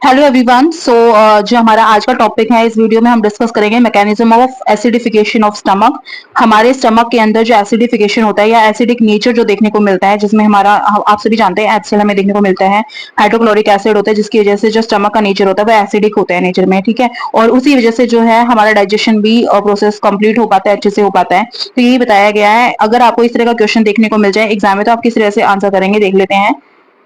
Hello everyone. जो हमारा आज का टॉपिक है, इस वीडियो में हम डिस्कस करेंगे mechanism of acidification of stomach. हमारे स्टमक के अंदर जो एसिडिफिकेशन होता है या एसिडिक नेचर जो देखने को मिलता है, जिसमें हमारा आप सभी जानते हैं HCl हमें देखने को मिलता है, हाइड्रोक्लोरिक एसिड होता है, जिसकी वजह से जो स्टमक का नेचर होता है वो एसिडिक होता है नेचर में, ठीक है। और उसी वजह से जो है हमारा डाइजेशन भी प्रोसेस कंप्लीट हो पाता है, अच्छे से हो पाता है। तो यही बताया गया है। अगर आपको इस तरह का क्वेश्चन देखने को मिल जाए एग्जाम में, तो आप किस तरह से आंसर करेंगे, देख लेते हैं।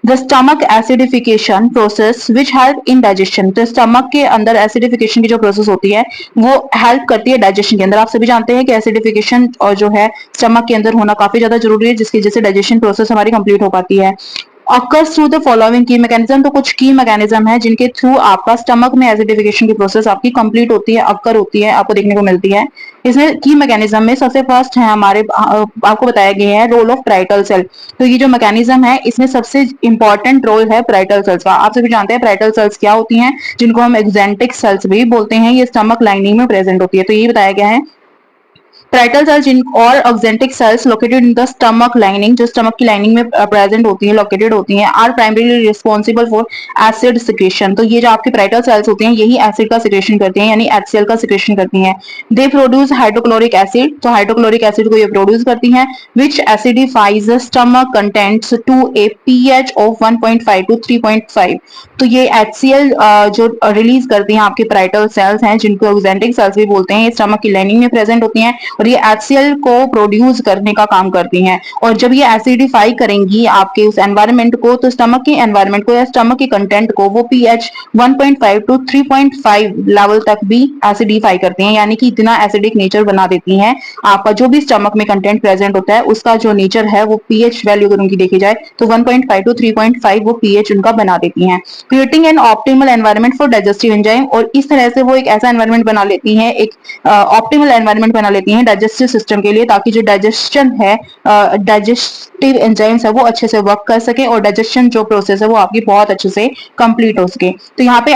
The stomach acidification process which help in digestion. तो स्टमक के अंदर एसिडिफिकेशन की जो प्रोसेस होती है वो हेल्प करती है डाइजेशन के अंदर। आप सभी जानते हैं कि एसिडिफिकेशन और जो है स्टमक के अंदर होना काफी ज्यादा जरूरी है, जिसकी वजह से डाइजेशन प्रोसेस हमारी कंप्लीट हो पाती है। ऑकर्स थ्रू द फॉलोइंग की मैकेनिज्म। तो कुछ की मैकेनिज्म है जिनके थ्रू आपका स्टमक में एसिडिफिकेशन की प्रोसेस आपकी कंप्लीट होती है, अक्कर होती है, आपको देखने को मिलती है। इसमें की मैकेनिज्म में सबसे फर्स्ट है हमारे आपको बताया गया है रोल ऑफ पैराइटल सेल। तो ये जो मैकेनिज्म है इसमें सबसे इंपॉर्टेंट रोल है पैराइटल सेल्स का। आप सभी जानते हैं पैराइटल सेल्स क्या होती हैं, जिनको हम एक्जेंटिक सेल्स भी बोलते हैं। ये स्टमक लाइनिंग में प्रेजेंट होती है। तो ये बताया गया है पैराइटल सेल्स इन और oxyntic cells located in the stomach lining, जो स्टमक की लाइनिंग में प्रेजेंट होती है, लोकेटेड होती हैं, are primarily responsible for acid secretion. तो ये जो आपकी पैराइटल सेल्स होती हैं यही एसिड का सिक्रेशन करती हैं, यानी HCl का सिक्रेशन करती हैं। They produce hydrochloric acid. तो हाइड्रोक्लोरिक एसिड को ये प्रोड्यूस करती हैं, which acidifies the stomach contents to a pH of 1.5 to 3.5। तो ये HCl जो रिलीज करती हैं आपके पैराइटल सेल्स हैं, जिनको ऑक्जेंटिक सेल्स भी बोलते हैं, ये स्टमक की लाइनिंग में प्रेजेंट होती हैं और ये HCl को प्रोड्यूस करने का काम करती हैं। और जब ये एसिडिफाई करेंगी आपके उस एनवायरनमेंट को, तो स्टमक के एनवायरनमेंट को या स्टमक के कंटेंट को वो pH 1.5 to 3.5 लेवल तक भी एसिडिफाई करती हैं, यानी कि इतना एसिडिक नेचर बना देती हैं। आपका जो भी स्टमक में कंटेंट प्रेजेंट होता है उसका जो नेचर है वो pH वैल्यू अगर उनकी देखी जाए तो 1.5 to 3.5 वो pH उनका बना देती हैं, creating an optimal environment for digestive enzyme. और इस तरह से वो एक ऐसा एनवायरनमेंट बना लेती हैं, एक ऑप्टिमल एनवायरनमेंट बना लेती हैं डाइजेस्टिव सिस्टम के लिए, ताकि जो डाइजेशन है, डाइजेस्टिव एंजाइम्स है वो अच्छे से वर्क कर सके और डाइजेशन जो प्रोसेस है वो आपकी बहुत अच्छे से कंप्लीट हो सके। तो यहाँ पे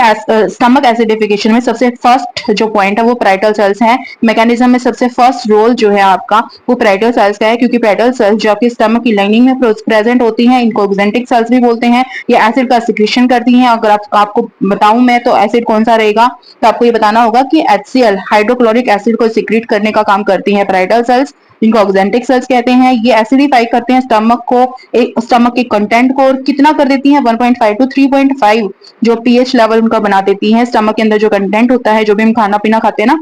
स्टमक एसिडिफिकेशन में सबसे फर्स्ट जो पॉइंट है वो पैराइटल सेल्स है। मैकेनिज्म में सबसे फर्स्ट रोल जो है आपका वो पैराइटल सेल्स का है, क्योंकि पैराइटल सेल्स जो आपकी स्टमक की लाइनिंग में प्रेजेंट होती हैं, इनको ऑक्जेंटिक सेल्स भी बोलते हैं। ये एसिड का सिक्रेशन करती हैं। अगर आपको बताऊं मैं तो एसिड कौन सा रहेगा, तो आपको ये बताना होगा कि HCl हाइड्रोक्लोरिक एसिड को सिक्रीट करने का काम करती हैं पैराइटल सेल्स, जिनको ऑक्जेंटिक सेल्स कहते हैं। ये एसिडिफाई करते हैं स्टमक को, स्टमक के कंटेंट को, और कितना कर देती हैं 1.5 to 3.5 जो pH लेवल उनका बना देती हैं। स्टमक के अंदर जो कंटेंट होता है, जो भी हम खाना पीना खाते हैं ना,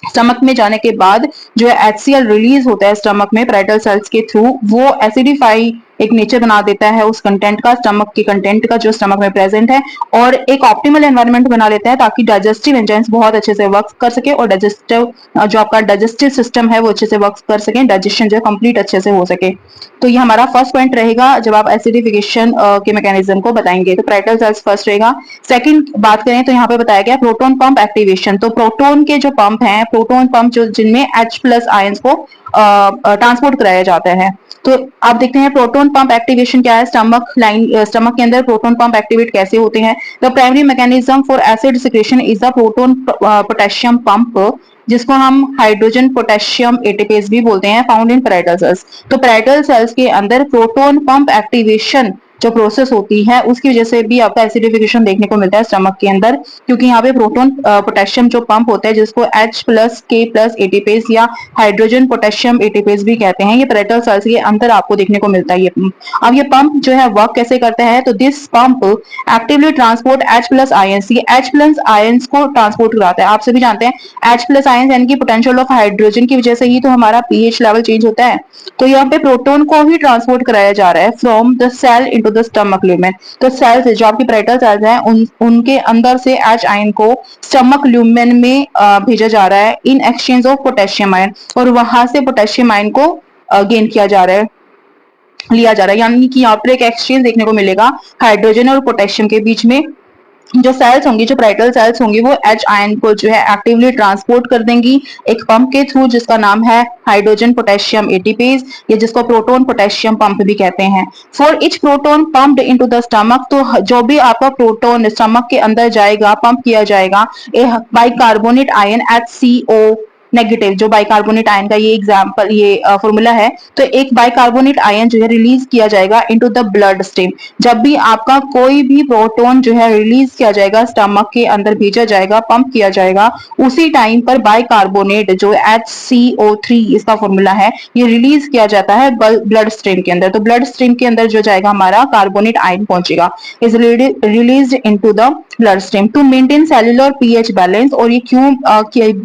स्टमक में जाने के बाद जो है HCl रिलीज होता है स्टमक में पैराइटल सेल्स के थ्रू, वो एसिडिफाई एक नेचर बना देता है उस कंटेंट का, स्टमक के कंटेंट का जो स्टमक में प्रेजेंट है, और एक ऑप्टिमल एनवायरनमेंट बना लेता है ताकि डाइजेस्टिव एंजाइम्स बहुत अच्छे से वर्क कर सके और डाइजेस्टिव जो आपका डाइजेस्टिव सिस्टम है वो अच्छे से वर्क कर सके, डाइजेशन जो कंप्लीट अच्छे से हो सके। तो ये हमारा फर्स्ट पॉइंट रहेगा जब आप एसिडिफिकेशन के मैकेनिज्म को बताएंगे। तो पैराइटल सेल्स फर्स्ट रहेगा। सेकंड बात करें तो यहाँ पे बताया गया प्रोटोन पंप एक्टिवेशन। तो प्रोटोन के जो पंप हैं, प्रोटोन पंप जो जिनमें H+ आयंस को ट्रांसपोर्ट कराया जाता है। तो आप देखते हैं प्रोटोन पंप एक्टिवेशन क्या है। स्टमक के अंदर प्रोटोन पंप एक्टिवेट कैसे होते हैं। The primary mechanism for acid secretion is the proton potassium pump, जिसको हम हाइड्रोजन पोटेशियम एटीपेज भी बोलते हैं, फाउंड इन पैराइटल सेल्स। तो पैराइटल सेल्स के अंदर प्रोटोन पंप एक्टिवेशन जो प्रोसेस होती है उसकी वजह से भी आपका एसिडिफिकेशन देखने को मिलता है स्टमक के अंदर, क्योंकि यहाँ पे प्रोटोन पोटेशियम जो पंप होता है, जिसको H+K+ एटीपेज या हाइड्रोजन पोटेशियम एटीपेज भी कहते हैं, ये पैराइटल सेल्स के अंदर आपको देखने को मिलता है ये पंप। अब ये पंप जो है वर्क कैसे करता है, तो this pump actively transport H+ ions, ये H+ आयंस को ट्रांसपोर्ट कराता है। आप सभी जानते हैं H+ आयंस यानी कि पोटेंशियल ऑफ हाइड्रोजन की वजह से ही तो हमारा pH लेवल चेंज होता है। तो यहाँ पे प्रोटोन को ही ट्रांसपोर्ट कराया जा रहा है from the cell into the stomach lumen. तो सेल्स जो आपकी पैराइटल सेल्स हैं उनके अंदर से H आयन को स्टमक ल्यूमेन में भेजा जा रहा है in exchange of potassium ion, और वहां से पोटेशियम आयन को गेन किया जा रहा है, लिया जा रहा है, यानी कि यहाँ पर एक एक्सचेंज देखने को मिलेगा हाइड्रोजन और पोटेशियम के बीच में। जो सेल्स होंगी, जो पैराइटल सेल्स होंगी, वो H आयन को जो है एक्टिवली ट्रांसपोर्ट कर देंगी एक पंप के थ्रू, जिसका नाम है हाइड्रोजन पोटेशियम एटीपेज, या जिसको प्रोटोन पोटेशियम पंप भी कहते हैं। For each proton pumped into the stomach, तो जो भी आपका प्रोटोन स्टमक के अंदर जाएगा, पंप किया जाएगा, ए बाइकार्बोनेट आयन HCO नेगेटिव, जो बाइकार्बोनेट आयन का ये एग्जांपल, ये फॉर्मूला है। तो एक बाइकार्बोनेट आयन जो है रिलीज किया जाएगा इनटू द ब्लड स्ट्रीम। जब भी आपका कोई भी प्रोटॉन जो है रिलीज किया जाएगा, स्टमक के अंदर भेजा जाएगा, पंप किया जाएगा, उसी टाइम पर बाइकार्बोनेट जो HCO3 इसका फॉर्मूला है, ये रिलीज किया जाता है ब्लड स्ट्रीम के अंदर। तो ब्लड स्ट्रीम के अंदर जो जाएगा हमारा कार्बोनेट आयन पहुंचेगा, is released into the blood stream to maintain cellular pH balance. और ये क्यों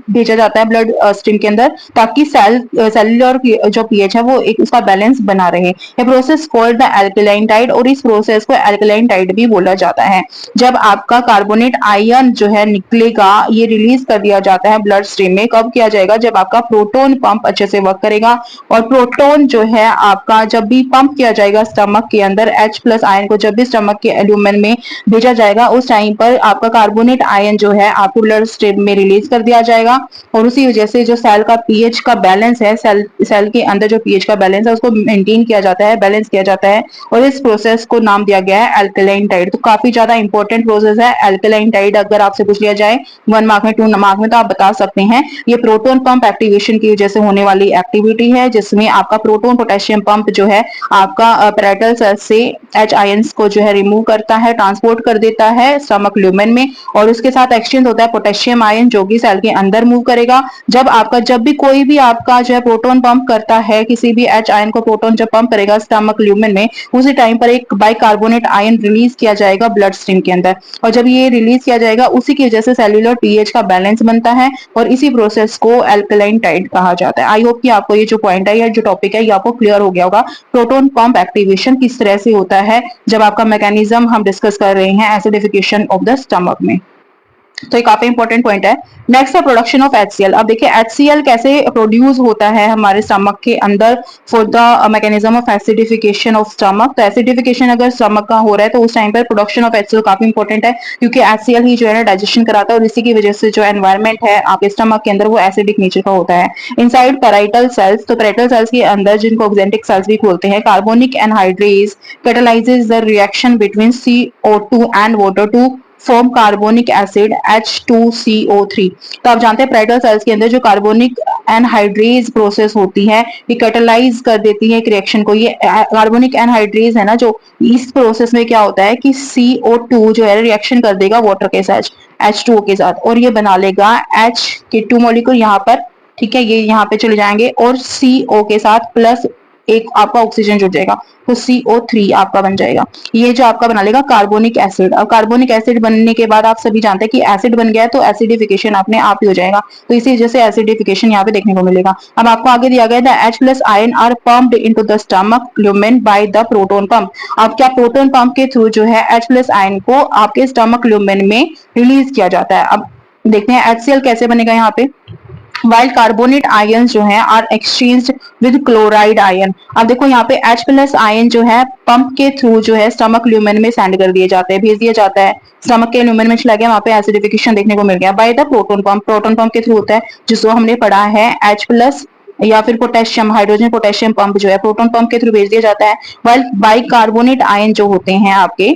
भेजा जाता है ब्लड स्ट्रीम के अंदर? ताकि सेल्यूलर जो पीएच है वो एक उसका बैलेंस बना रहे। ये process called the alkaline tide, और इस प्रोसेस को एल्कलाइन टाइड भी बोला जाता है। जब आपका कार्बोनेट आयन जो है निकलेगा, ये रिलीज कर दिया जाता है ब्लड स्ट्रीम में। कब किया जाएगा? जब आपका प्रोटोन पंप अच्छे से वर्क करेगा। और प्रोटोन जो है आपका जब भी पंप किया जाएगा स्टमक के अंदर, H+ आयन को जब भी स्टमक के एल्यूमिन में भेजा जाएगा, उस टाइम पर आपका कार्बोनेट आयन जो है आपको ब्लड स्ट्रीम में रिलीज कर दिया जाएगा। और उसी वजह से जो सेल का पीएच का बैलेंस है, सेल के अंदर जो पीएच का बैलेंस है उसको मेंटेन किया जाता है, बैलेंस किया जाता है। और इस प्रोसेस को नाम दिया गया है एल्कलाइन टाइड। तो काफी ज्यादा इंपॉर्टेंट प्रोसेस है एल्कलाइन टाइड। अगर आपसे पूछ लिया जाए 1 मार्क में, 2 मार्क में, तो आप बता सकते हैं ये प्रोटोन पंप एक्टिवेशन की वजह से होने वाली एक्टिविटी है, जिसमें आपका प्रोटोन पोटेशियम पंप जो है आपका पैरेटल सेल से H आयंस को जो है रिमूव करता है, ट्रांसपोर्ट कर देता है स्टमक ल्यूमेन में, और उसके साथ एक्सचेंज होता है पोटेशियम आयन जो कि सेल के अंदर मूव करेगा। जब भी कोई भी आपका जो है प्रोटोन पंप करता है, किसी भी H आयन को प्रोटोन जब पंप करेगा स्टमक ल्यूमेन में, उसी टाइम पर एक बाइकार्बोनेट आयन रिलीज किया जाएगा ब्लड स्ट्रीम के अंदर। और जब ये रिलीज किया जाएगा, उसी की वजह से सेल्यूलर पीएच का बैलेंस बनता है, और इसी प्रोसेस को एल्कलाइन टाइड कहा जाता है। आई होप कि आपको ये जो पॉइंट है या जो टॉपिक है ये आपको क्लियर हो गया होगा। प्रोटोन पंप एक्टिवेशन किस तरह से होता है, जब आपका मैकेनिज्म हम डिस्कस कर रहे हैं एसिडिफिकेशन ऑफ द स्टमक में। तो ये काफी इंपॉर्टेंट पॉइंट है। नेक्स्ट है प्रोडक्शन ऑफ HCl। अब देखिए HCl कैसे प्रोड्यूस होता है हमारे स्टमक के अंदर for the mechanism of acidification of stomach. तो एसिडिफिकेशन अगर स्टमक का हो रहा है तो उस टाइम पर प्रोडक्शन ऑफ HCl काफी इंपॉर्टेंट है, क्योंकि HCl ही जो है ना डाइजेशन कराता है, और इसी की वजह से जो एनवायरमेंट है आपके स्टमक के अंदर वो एसिडिक नेचर का होता है। इनसाइड पैराइटल सेल्स, तो पैराइटल सेल्स के अंदर जिनको ऑक्जेंटिक सेल्स भी बोलते हैं, carbonic anhydrase catalyses the reaction between CO2 and water to form carbonic acid H2CO3। तो आप जानते हैं पैराइटल सेल्स के अंदर जो कार्बोनिक एनहाइड्रेज प्रोसेस होती है, ये कैटालाइज कर देती है एक रिएक्शन को। ये कार्बोनिक एनहाइड्रेज है ना, जो इस प्रोसेस में क्या होता है कि CO2 जो है रिएक्शन कर देगा वाटर के साथ, H2O के साथ, और ये बना लेगा H के 2 मॉलिक्यूल यहाँ पर, ठीक है, ये यहाँ पे चले जाएंगे, और CO के साथ प्लस एक आपका ऑक्सीजन जुड़ जाएगा, तो CO3 आपका बन जाएगा। ये जो आपका बना लेगा कार्बोनिक एसिड। अब कार्बोनिक एसिड बनने के बाद आप सभी जानते हैं कि एसिड बन गया है, तो एसिडिफिकेशन अपने आप ही हो जाएगा। तो इसी वजह से एसिडिफिकेशन यहाँ पे देखने को मिलेगा। अब आपको आगे दिया गया है H+ ion are pumped into the stomach lumen by the proton pump. अब क्या प्रोटोन पंप के थ्रू जो है H+ आयन को आपके स्टमक ल्यूमेन में रिलीज किया जाता है। अब देखते हैं HCl कैसे बनेगा यहाँ पे। while carbonate ions जो है are exchanged with chloride ion। अब देखो यहाँ पे H+ आयन जो है पंप के थ्रू जो है स्टमक ल्यूमेन में सेंड कर दिए जाते हैं, भेज दिया जाता है, स्टमक के ल्यूमेन में चला गया, वहां पे एसिडिफिकेशन देखने को मिल गया bye the proton pump. Proton pump के थ्रू होता है, जिसको हमने पढ़ा है H+ या फिर पोटेशियम, हाइड्रोजन पोटेशियम पंप जो है प्रोटोन पंप के थ्रू भेज दिया जाता है। while बाइकार्बोनेट आयन जो होते हैं आपके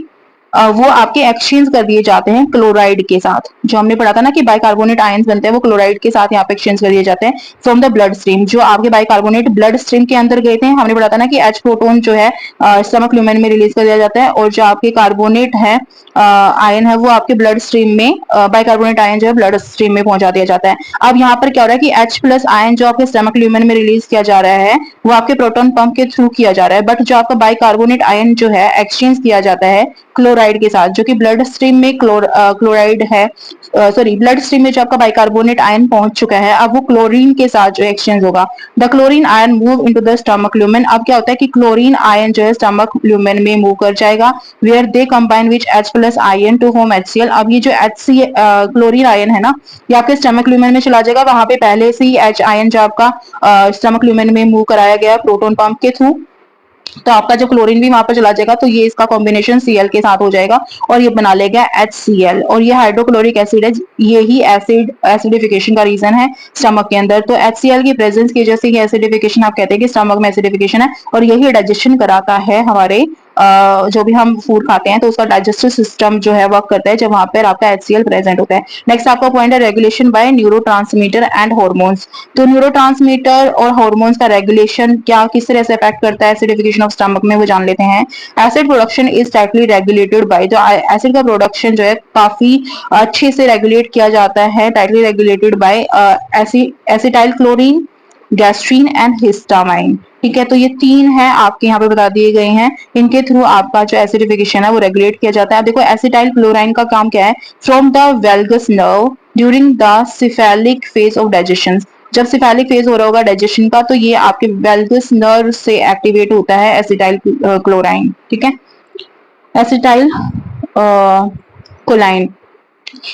वो आपके एक्सचेंज कर दिए जाते हैं क्लोराइड के साथ। जो हमने पढ़ा था ना कि बाइकार्बोनेट आयंस बनते हैं, वो क्लोराइड के साथ यहाँ पे एक्सचेंज कर दिए जाते हैं फ्रॉम द ब्लड स्ट्रीम। जो आपके बाइकार्बोनेट ब्लड स्ट्रीम के अंदर गए थे, हमने पढ़ा था ना कि H प्रोटोन जो है स्टमक ल्यूमेन में रिलीज कर दिया जाता है, और जो आपके कार्बोनेट है आयन है वो आपके ब्लड स्ट्रीम में, बाइकार्बोनेट आयन जो है ब्लड स्ट्रीम में पहुंचा दिया जाता है। अब यहाँ पर क्या हो रहा है कि H+ आयन जो आपके स्टमक ल्यूमेन में रिलीज किया जा रहा है वो आपके प्रोटोन पंप के थ्रू किया जा रहा है, बट जो आपका बाइकार्बोनेट आयन जो है एक्सचेंज किया जाता है क्लोराइड के साथ, जो कि ब्लड स्ट्रीम में क्लोराइड है, सॉरी ब्लड स्ट्रीम में जो आपका बाइकार्बोनेट आयन पहुंच चुका है, अब वो क्लोरीन के साथ जो एक्सचेंज होगा। The chlorine ion move into the stomach lumen. अब क्या होता है कि क्लोरीन आयन जो है स्टमक ल्यूमेन में मूव कर जाएगा, where they combine with H+ ion to form HCl। अब ये जो क्लोरीन आयन है ना, ये आपके स्टमक ल्यूमेन में चला जाएगा। वहां पे पहले से ही H आयन जो आपका स्टमक ल्यूमेन में मूव कराया गया प्रोटोन पंप के थ्रू, तो आपका जो क्लोरीन भी वहां पर चला जाएगा, तो ये इसका कॉम्बिनेशन Cl के साथ हो जाएगा और ये बना लेगा HCl। और ये हाइड्रोक्लोरिक एसिड है, ये ही एसिडिफिकेशन का रीजन है स्टमक के अंदर। तो HCl की प्रेजेंस की वजह से ये एसिडिफिकेशन, आप कहते हैं कि स्टमक में एसिडिफिकेशन है, और यही डाइजेशन कराता है हमारे जो भी हम फूड खाते हैं तो उसका डाइजेस्टिव सिस्टम जो है वर्क करता है जब वहां पर आपका HCl प्रेजेंट होता है। नेक्स्ट आपका पॉइंट है regulation bye neurotransmitter and hormones. तो न्यूरोट्रांसमीटर और हॉर्मोन्स का रेगुलेशन क्या किस तरह से अफेक्ट करता है एसिडिफिकेशन ऑफ स्टमक में, वो जान लेते हैं। Acid production is tightly regulated by, जो एसिड का प्रोडक्शन जो है काफी अच्छे से रेगुलेट किया जाता है, tightly regulated by acetyl chlorine, gastrin and histamine. ठीक है, तो ये तीन है आपके यहाँ पे बता दिए गए हैं, इनके थ्रू आपका जो एसिडिफिकेशन है वो रेगुलेट किया जाता है। अब देखो एसिटाइल क्लोराइन का काम क्या है, from the vagus nerve during the cephalic phase of digestion. जब सिफेलिक फेज हो रहा होगा डाइजेशन का तो ये आपके वेल्गस नर्व से एक्टिवेट होता है एसिटाइल क्लोराइन। ठीक है, एसिटाइल कोलाइन।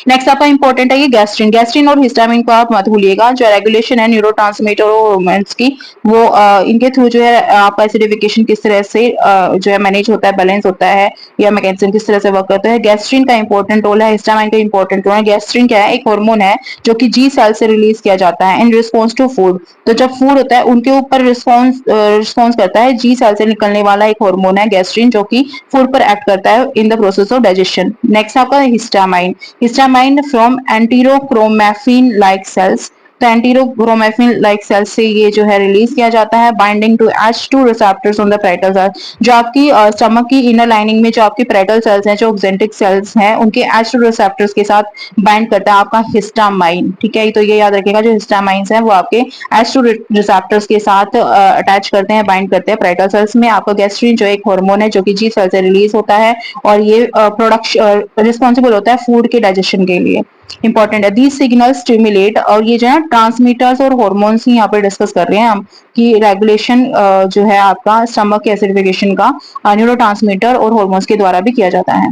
नेक्स्ट आपका इंपॉर्टेंट है ये गैस्ट्रिन। गैस्ट्रिन और हिस्टामिन को आप मत भूलिएगा, जो रेगुलेशन है न्यूरोट्रांसमीटर और हार्मोन्स की, वो इनके थ्रू जो है आपका एसिडिफिकेशन किस तरह से जो है मैनेज होता है, बैलेंस होता है, या मैकेनिज्म किस तरह से वर्क करता है। गैस्ट्रिन का इंपॉर्टेंट रोल है, हिस्टामिन का इंपॉर्टेंट रोल है। गैस्ट्रिन क्या है, एक हार्मोन है जो कि जी सेल से रिलीज किया जाता है इन रिस्पॉन्स टू फूड। तो जब फूड होता है उनके ऊपर रिस्पॉन्स करता है जी सेल से निकलने वाला एक हार्मोन है गैस्ट्रिन, जो कि फूड पर एक्ट करता है in the process of digestion. Next आपका histamine. Histamine from enterochromaffin like cells. तो एंटीरोक्रोमैफिन लाइक सेल्स से ये जो है रिलीज किया जाता है, binding to H2 receptors on the parietal cells. जो आपकी स्टमक की इनर लाइनिंग में जो आपकी पैरेटल सेल्स हैं, जो ऑक्जेंटिक सेल्स हैं, उनके H2 रिसेप्टर्स के साथ बाइंड करता है आपका हिस्टामाइन। ठीक है, तो ये याद रखिएगा, जो हिस्टामाइंस हैं वो आपके H2 रिसेप्टर्स के साथ अटैच करते हैं, बाइंड करते हैं पैरेटल सेल्स में। आपका गैस्ट्रिन जो एक हार्मोन है जो कि जी सेल से रिलीज होता है, और ये प्रोडक्शन रिस्पॉन्सिबल होता है फूड के डाइजेशन के लिए। इंपॉर्टेंट है दीज सिग्नल स्टिमुलेट, और ये जो है ट्रांसमीटर्स और हॉर्मोन्स ही यहाँ पे डिस्कस कर रहे हैं हम, कि रेगुलेशन जो है आपका स्टमक के एसिडिफिकेशन का न्यूरोट्रांसमीटर और हॉर्मोन्स के द्वारा भी किया जाता है।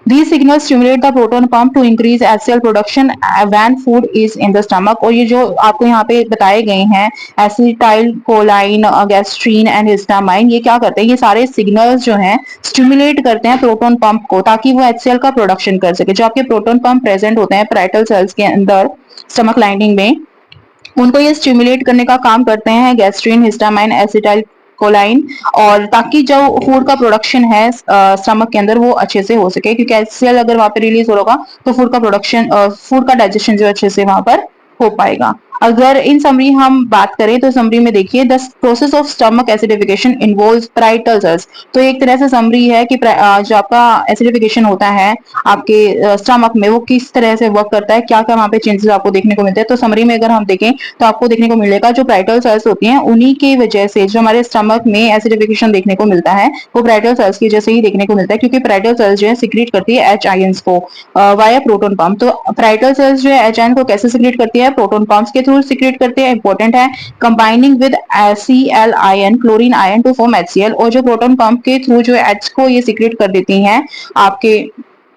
These signals stimulate the proton pump to increase HCl production when food is in the stomach। और ये जो आपको यहाँ पे बताए गए हैं एसिटाइल कोलाइन, गैस्ट्रीन एंड हिस्टामाइन, ये क्या करते हैं, ये सारे सिग्नल्स जो हैं स्टिमुलेट करते हैं प्रोटोन पंप को, ताकि वो HCl का प्रोडक्शन कर सके। जो आपके प्रोटोन पंप प्रेजेंट होते हैं पैरेटल सेल्स के अंदर स्टमक लाइनिंग में, उनको ये स्टिमुलेट करने का काम करते हैं गैस्ट्रीन, हिस्टामाइन, एसिटाइल कोलाइन, और ताकि जो फूड का प्रोडक्शन है स्टमक के अंदर वो अच्छे से हो सके, क्योंकि HCl अगर वहां पे रिलीज हो होगा तो फूड का प्रोडक्शन, फूड का डाइजेशन जो अच्छे से वहां पर हो पाएगा। अगर इन समरी हम बात करें तो समरी में देखिए, the process of stomach acidification involves parietal cells. तो एक तरह से समरी है कि जो आपका एसिडिफिकेशन होता है आपके स्टमक में, वो किस तरह से वर्क करता है, क्या क्या वहां पे चेंजेस आपको देखने को मिलते हैं। तो समरी में अगर हम देखें तो आपको देखने को मिलेगा जो पैरेटल सेल्स होती हैं उन्हीं की वजह से जो हमारे स्टमक में एसिडिफिकेशन देखने को मिलता है, वो पैरेटल सेल्स की वजह से ही देखने को मिलता है, क्योंकि पैरेटल सेल्स जो है सिक्रीट करती है H आयंस को वाया प्रोटोन पंप। तो पैरेटल सेल्स जो है H आयन को कैसे सिक्रीट करती है, प्रोटोन पंप्स के थ्रू सिक्रीट करती है। इंपॉर्टेंट है, combining with Cl ion, chlorine ion to form HCl। और जो प्रोटोन पंप के थ्रू जो H को ये सिक्रीट कर देती हैं आपके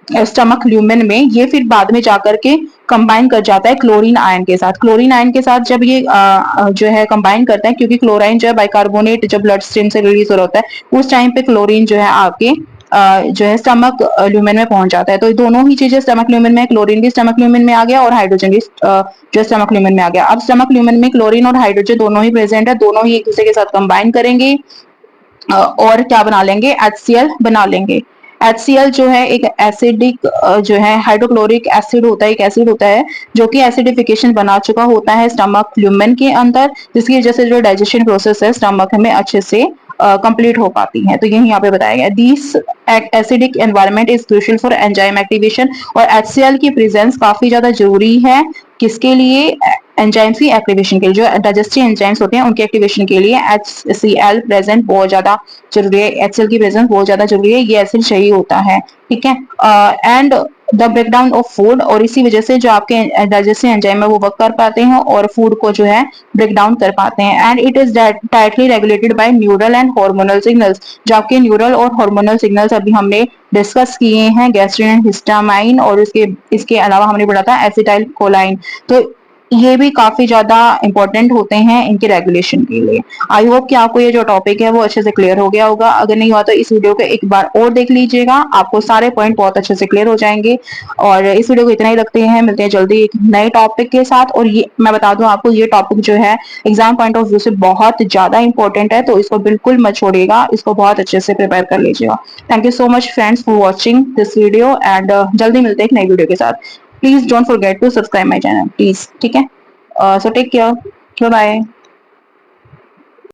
स्टमक ल्यूमेन में, ये फिर बाद में जाकर के कंबाइन कर जाता है क्लोरीन आयन के साथ। क्लोरीन आयन के साथ जब ये जो है कंबाइन करता है, क्योंकि क्लोराइन जो है बाइकार्बोनेट जब ब्लड स्ट्रीम से रिलीज हो रहा होता है, उस टाइम पे क्लोरीन जो है आपके जो है स्टमक ल्यूमेन में पहुंच जाता है। तो दोनों ही चीजें स्टमक ल्यूमेन में, क्लोरीन भी स्टमक ल्यूमेन में आ गया और हाइड्रोजन भी जो स्टमक ल्यूमेन में आ गया। अब स्टमक ल्यूमेन में क्लोरीन और हाइड्रोजन दोनों ही प्रेजेंट है, दोनों ही एक दूसरे के साथ कंबाइन करेंगे और क्या बना लेंगे, HCl बना लेंगे। HCl जो है एक एसिडिक जो है हाइड्रोक्लोरिक एसिड होता है, एक एसिड होता है जो कि एसिडिफिकेशन बना चुका होता है स्टमक ल्यूमेन के अंदर, जिसकी वजह से जो डाइजेशन प्रोसेस है स्टमक में अच्छे से कंप्लीट हो पाती है। तो यही यहाँ पे बताया गया, this acidic environment is crucial for enzyme activation. और HCl की प्रेजेंस काफी ज्यादा जरूरी है किसके लिए, एंजाइम्स की एक्टिवेशन के लिए, जो डाइजेस्टिव एंजाइम्स होते हैं उनके एक्टिवेशन के लिए HCl प्रेजेंट बहुत ज्यादा जरूरी है, HCl की प्रेजेंस बहुत ज्यादा जरूरी है, ये एसिड चाहिए होता है। ठीक है, and the breakdown of food, और इसी वजह से जो आपके डाइजेस्टिव एंजाइम है वो वर्क कर पाते हैं और फूड को जो है ब्रेक डाउन कर पाते हैं। And it is tightly regulated by neural and hormonal signals. जो आपके न्यूरल और हार्मोनल सिग्नल्स अभी हमने डिस्कस किए हैं, गैस्ट्रिन एंड हिस्टामाइन, और इसके अलावा हमने पढ़ा था एसिटाइल कोलाइन। तो ये भी काफी ज्यादा इंपॉर्टेंट होते हैं इनके रेगुलेशन के लिए। आई होप कि आपको ये जो टॉपिक है वो अच्छे से क्लियर हो गया होगा। अगर नहीं हुआ तो इस वीडियो को एक बार और देख लीजिएगा, आपको सारे पॉइंट बहुत अच्छे से क्लियर हो जाएंगे। और इस वीडियो को इतना ही रखते हैं, मिलते हैं जल्दी एक नए टॉपिक के साथ। और ये मैं बता दूं आपको, ये टॉपिक जो है एग्जाम पॉइंट ऑफ व्यू से बहुत ज्यादा इंपॉर्टेंट है, तो इसको बिल्कुल मत छोड़िएगा, इसको बहुत अच्छे से प्रिपेयर कर लीजिएगा। Thank you so much friends for watching this video, and जल्दी मिलते हैं एक नई वीडियो के साथ। Please don't forget to subscribe my channel please, ठीक है? So take care. Bye bye.